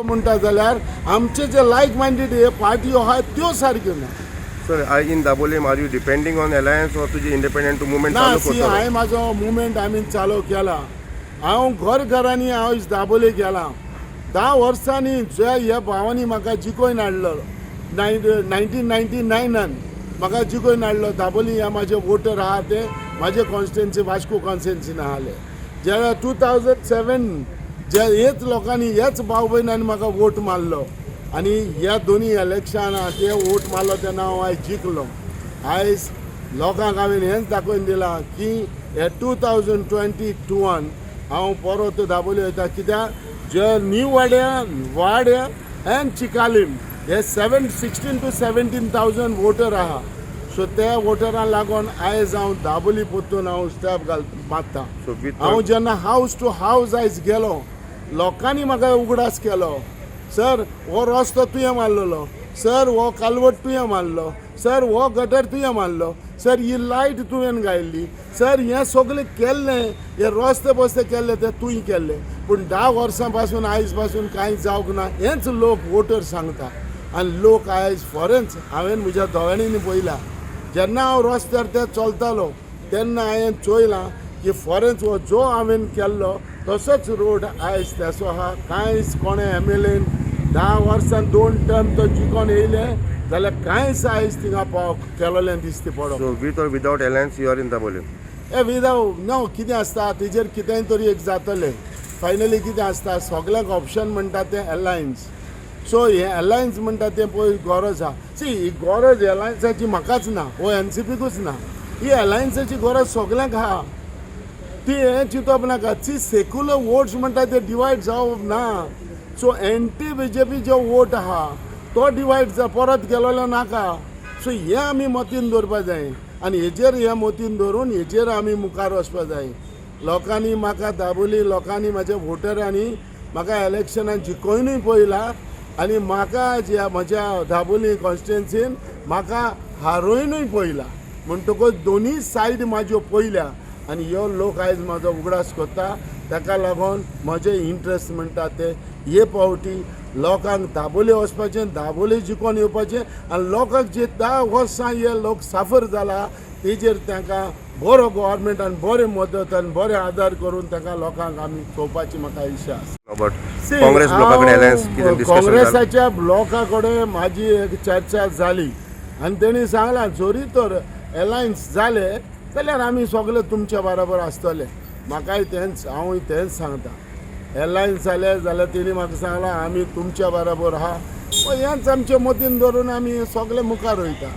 म्हणटा जाल्यार आमचे जे लायक मायंडेड हे पार्टी आहा त्यो सारक्यो ना. Sir in Dabolim are you depending on alliance और तुझे इंडिपेंडेंट मुवमेंट ना चालू सी करतो? हांवें म्हाजो मुवमेंट आमी चालू केला. हांव घरांनी हांव दाबोले गेला 10 वर्सांनी जे ह्या भावांनी म्हाका जिखोवन हाडलो 1999 म्हाका जिखोवन हाडलो. दाबोली हे म्हाजे वोटर आहा ते म्हाजे कॉन्स्टिट्युन्सी वास्को कॉन्स्टिट्युन्सीन आहाले. जेन्ना 2007 जे हेच लोकांनी हेच भाव भयणांनी म्हाका वोट मारलो आनी ह्या दोनी इलेक्शनां ते वोट मारलो तेन्ना हांव आयज जिखलो. आयज लोकांक हांवें हेंच दाखोवन दिलां की हे 2022 हांव परत दाबोली वयता. कित्याक जे न्यू वाड्या एंड चिकालीम हे 16 to 17,000 वोटर आहा. सो त्या वोटरांक लागून आयज हांव दाबोली परतून हांव स्टेप मारता. हांव जेन्ना हावज टू हावज आयज गेलो लोकांनी म्हाका उगडास केलो. सर हो रस्तो तुवें मारलेलो, सर हो कालवट तुवें मारलो, सर हो गटर तुवें मारलो, सर ही लायट तुवें घायल्ली, सर हें सगळें केल्लें, हे रस्ते बस्ते केल्ले ते तुवें केल्ले. पूण 10 वर्सां पासून आयज पासून कांय जावंक ना हेंच लोक वोटर सांगता. आनी लोक आयज फॉरेन्स हांवें म्हज्या दोगांयनी पळयलां. जेन्ना हांव रस्त्यार ते चलतालो तेन्ना हांवें चोयलां की फॉरेन्स हो जो हांवें केल्लो तसोच रोड आयज तेसो आहा. कांयच कोणे MLAन 10 वर्सां 2 टर्म तो जिखोन येयले जाल्यार कांयच आयज थिंगा केलोलें दिसता पडो. So with or without alliance you are in Dabolim? ए विदावट नो कितें आसता तेजेर कितेंय तरी एक जातलें. फायनली कितें आसता सगळ्यांक ऑप्शन म्हणटा तें अलायन्स. सो हे अलायन्स म्हणटा तें पळय गरज आहा. सी ही गरज अलायन्साची म्हाकाच ना वो NCPकूच ना. ही अलायन्साची गरज सगळ्यांक आहा. ती हें चिंतप नाका. सी सेक्युलर वोट्स म्हणटा ते डिवायड जावप ना. सो एंटी BJP जो वोट आहा तो डिवायड परत गेलोलो नाका. सो हे आमी मतीन दवरपा जाय आनी हेजेर हे मतीन दवरून हेजेर आमी मुखार वचपा जाय. लोकांनी म्हाका दाबोली लोकांनी म्हाज्या वोटरांनी म्हाका इलेक्शनान जिखोवनूय पळयलां आनी म्हाका जे म्हज्या दाबोली कॉन्स्टिट्युन्सीन म्हाका हारोवनूय पळयलां. म्हणटकूच दोनी सायड म्हाज्यो पळयल्या आनी ह्यो लोक आयज म्हाजो उगडास करता. ताका लागून म्हजे इंट्रस्ट म्हणटा ते हे पावटी लोकांक दाबोले वचपाचें, दाबोले जिखोन येवपाचें आनी लोकांक जे 10 वर्सां हे लोक साफर जाला तेजेर तांकां बरो गव्हर्मेंटान बरें मदत आनी बरें आदार करून ताका लोकांक आमी चोवपाची म्हाका इच्छा आसा. But काँग्रेस ब्लॉकाकडे alliance कितें discussion जालें? काँग्रेसाच्या ब्लॉका कडेन म्हाजी एक चर्चा जाली आनी तेणी सांगलां जोरी तर अलायन्स जाले जाल्यार आमी सगळे तुमच्या बरोबर आसतले. म्हाकाय तेंच हांवूय तेंच सांगता. अलायन्स जाले जाल्यार तेणी म्हाका सांगलां आमी तुमच्या बरोबर आहा. हेंच आमचे मतीन धरून आमी सगळे मुखार वयता.